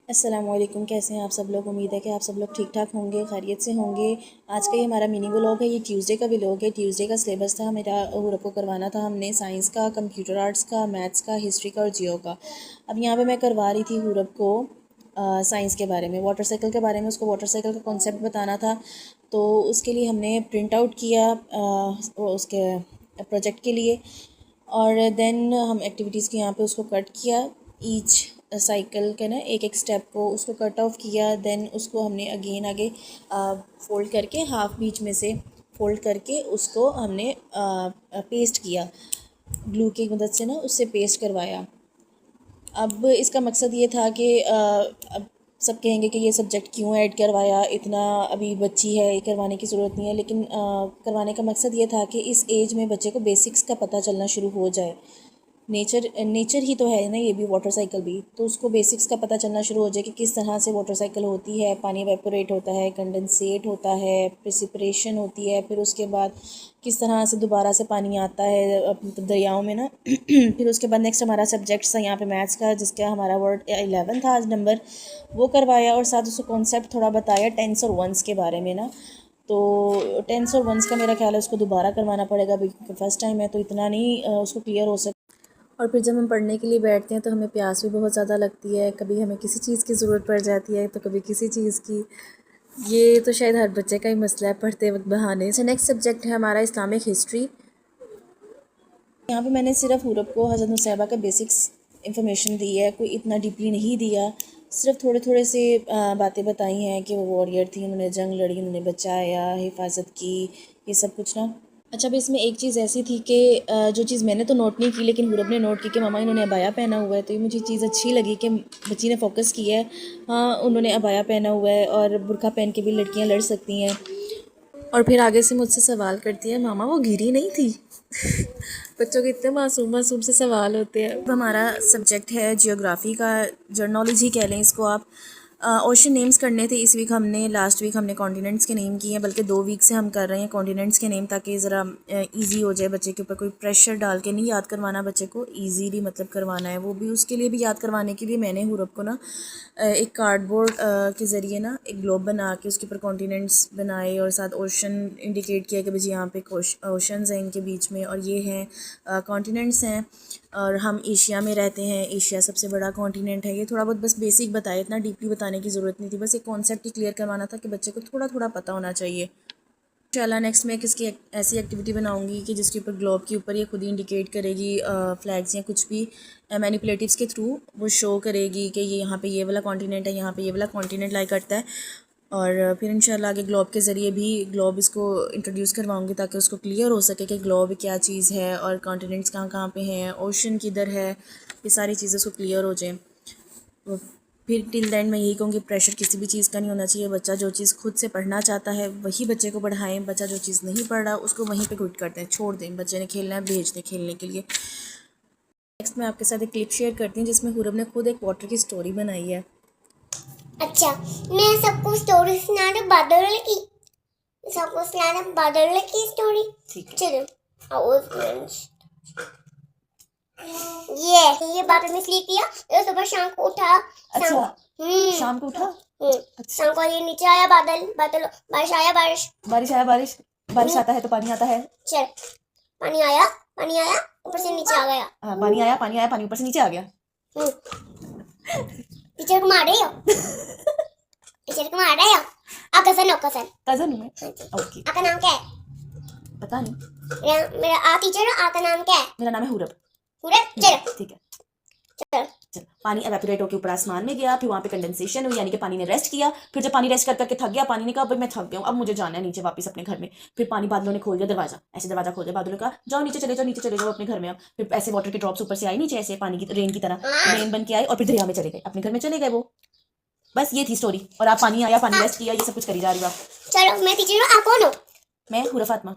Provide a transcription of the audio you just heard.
अस्सलामुअलैकुम। कैसे हैं आप सब लोग? उम्मीद है कि आप सब लोग ठीक ठाक होंगे, खैरियत से होंगे। आज का ये हमारा मिनी व्लॉग है। ये ट्यूसडे का व्लॉग है। ट्यूसडे का सिलेबस था मेरा, हुरब को करवाना था हमने साइंस का, कंप्यूटर आर्ट्स का, मैथ्स का, हिस्ट्री का और जियो का। अब यहाँ पे मैं करवा रही थी हुरब को साइंस के बारे में, वाटर साइकिल के बारे में। उसको वाटर साइकिल का कॉन्सेप्ट बताना था, तो उसके लिए हमने प्रिंट आउट किया उसके प्रोजेक्ट के लिए। और देन हम एक्टिविटीज़ के यहाँ पे उसको कट किया, ईच साइकिल के ना एक एक स्टेप को उसको कट ऑफ किया। देन उसको हमने अगेन आगे फोल्ड करके, हाफ बीच में से फोल्ड करके उसको हमने पेस्ट किया, ग्लू की मदद से ना उससे पेस्ट करवाया। अब इसका मकसद ये था कि अब सब कहेंगे कि ये सब्जेक्ट क्यों ऐड करवाया, इतना अभी बच्ची है, ये करवाने की ज़रूरत नहीं है। लेकिन करवाने का मकसद ये था कि इस एज में बच्चे को बेसिक्स का पता चलना शुरू हो जाए। नेचर नेचर ही तो है ना, ये भी वाटर साइकिल भी, तो उसको बेसिक्स का पता चलना शुरू हो जाए कि किस तरह से वाटर साइकिल होती है। पानी वेपोरेट होता है, कंडेंसेट होता है, प्रेसिपिटेशन होती है, फिर उसके बाद किस तरह से दोबारा से पानी आता है दरियाओं में ना। फिर उसके बाद नेक्स्ट हमारा सब्जेक्ट था यहाँ पे मैथ्स का, जिसका हमारा वर्ड 11 था आज नंबर, वो करवाया। और साथ उसको कॉन्सेप्ट थोड़ा बताया टेंस और वंस के बारे में ना। तो टेंस और वंस का मेरा ख्याल है उसको दोबारा करवाना पड़ेगा, क्योंकि फर्स्ट टाइम है तो इतना नहीं उसको क्लियर हो सकता। और फिर जब हम पढ़ने के लिए बैठते हैं तो हमें प्यास भी बहुत ज़्यादा लगती है, कभी हमें किसी चीज़ की ज़रूरत पड़ जाती है तो कभी किसी चीज़ की। ये तो शायद हर बच्चे का ही मसला है पढ़ते वक्त बहाने से। नेक्स्ट सब्जेक्ट है हमारा इस्लामिक हिस्ट्री। यहाँ पे मैंने सिर्फ हुरब को हज़रत नुसैबा का बेसिक्स इंफॉर्मेशन दी है, कोई इतना डीपली नहीं दिया। सिर्फ थोड़े थोड़े से बातें बताई हैं कि वो वॉरियर थी, उन्होंने जंग लड़ी, उन्होंने बचाया, हिफाजत की, ये सब कुछ ना। अच्छा, अब इसमें एक चीज़ ऐसी थी कि जो चीज़ मैंने तो नोट नहीं की लेकिन हुरब ने नोट की कि मामा इन्होंने अबाया पहना हुआ है, तो ये मुझे चीज़ अच्छी लगी कि बच्ची ने फोकस किया है। हाँ, उन्होंने अबाया पहना हुआ है और बुर्का पहन के भी लड़कियां लड़ सकती हैं। और फिर आगे से मुझसे सवाल करती है, मामा वो गिरी नहीं थी? बच्चों के इतने मासूम मासूम से सवाल होते हैं। अब हमारा सब्जेक्ट है जियोग्राफ़ी का, जर्नोलॉजी कह लें इसको आप। ओशन नेम्स करने थे इस वीक हमने, लास्ट वीक हमने कॉन्टिनेंट्स के नेम किए हैं, बल्कि 2 वीक से हम कर रहे हैं कॉन्टिनेंट्स के नेम, ताकि ज़रा इजी हो जाए बच्चे के ऊपर। कोई प्रेशर डाल के नहीं याद करवाना बच्चे को, ईजीली मतलब करवाना है। वो भी उसके लिए भी याद करवाने के लिए मैंने हुरब को ना एक कार्डबोर्ड के ज़रिए ना एक ग्लोब बना के उसके ऊपर कॉन्टिनेंट्स बनाए और साथ ओशन इंडिकेट किया कि भाई यहाँ पे ओशंस हैं इनके बीच में, और ये हैं कॉन्टिनेंट्स हैं, और हम एशिया में रहते हैं, एशिया सबसे बड़ा कॉन्टिनेंट है। ये थोड़ा बहुत बस बेसिक बताया, इतना डीपली बताने की ज़रूरत नहीं थी, बस एक कॉन्सेप्ट ही क्लियर करवाना था कि बच्चे को थोड़ा थोड़ा पता होना चाहिए। इंशाल्लाह नेक्स्ट मैं किसकी ऐसी एक्टिविटी बनाऊंगी कि जिसके ऊपर ग्लोब के ऊपर ये खुद ही इंडिकेट करेगी फ्लैग्स या कुछ भी मैनिपुलेटिव्स के थ्रू वो शो करेगी कि ये यहाँ पे ये वाला कॉन्टिनेंट है, यहाँ पे ये वाला कॉन्टिनेंट लाई करता है। और फिर इंशाल्लाह आगे ग्लोब के ज़रिए भी ग्लोब इसको इंट्रोड्यूस करवाऊंगी ताकि उसको क्लियर हो सके कि ग्लोब क्या चीज़ है और कॉन्टिनेंट्स कहाँ कहाँ पे हैं, ओशन किधर है, ये सारी चीज़ें उसको क्लियर हो जाएँ। फिर टिल दैन मैं यही कहूँगी, प्रेशर किसी भी चीज़ का नहीं होना चाहिए। बच्चा जो चीज़ खुद से पढ़ना चाहता है वही बच्चे को पढ़ाएं, बच्चा जो चीज़ नहीं पढ़ रहा उसको वहीं पे क्विट कर दें, छोड़ दें। बच्चे ने खेलना है, भेज दें खेलने के लिए। नेक्स्ट मैं आपके साथ एक क्लिप शेयर करती हूँ जिसमें हुरब ने खुद एक वाटर की स्टोरी बनाई है। अच्छा, मैं सबको स्टोरी सुना रहा बादल की, सबको सुना रहा बादल की स्टोरी। ठीक है, चलो ये बादल में स्लीप किया, तो सुबह शाम को उठा। अच्छा, शाम को उठा। अच्छा, शाम को ये नीचे आया बादल, बादल बारिश आया, बारिश बारिश आया, बारिश बारिश आता है तो पानी आता है। चल पानी आया, पानी आया ऊपर से नीचे आ गया। हाँ, पानी आया, पानी आया, पानी ऊपर से नीचे आ गया। टीचर को मार रही हो? टीचर को मार रही हो? आप कजन हो? कजन हूँ मैं। ओके। आपका नाम क्या है? पता नहीं, मेरा आ टीचर है, आपका नाम क्या है? मेरा नाम है हुरब। हुरब। चलो ठीक है, चल। पानी एवेपोरेट होकर ऊपर आसमान में गया, फिर वहाँ पे कंडेंसेशन हुई, यानी कि पानी ने रेस्ट किया। फिर जब पानी रेस्ट कर करके थक गया, पानी ने कहा भाई मैं थक गया हूँ, अब मुझे जाना है नीचे वापस अपने घर में। फिर पानी बादलों ने खोल दिया दरवाजा, ऐसे दरवाजा खोल दिया, बादलों ने कहा जाओ नीचे चले जाओ, नीचे चले जाओ अपने घर में। अब फिर ऐसे वाटर के ड्रॉप्स ऊपर से आई नीचे, ऐसे पानी की रेन की तरह रेन बन के आए और फिर दरिया में चले गए, अपने घर में चले गए वो। बस ये थी स्टोरी। और आप पानी आया, पानी रेस्ट किया, ये सब कुछ करी जा रही हो आप। चलो मैं टीचर हूँ, आप कौन हो? मैं हुरफ फातिमा।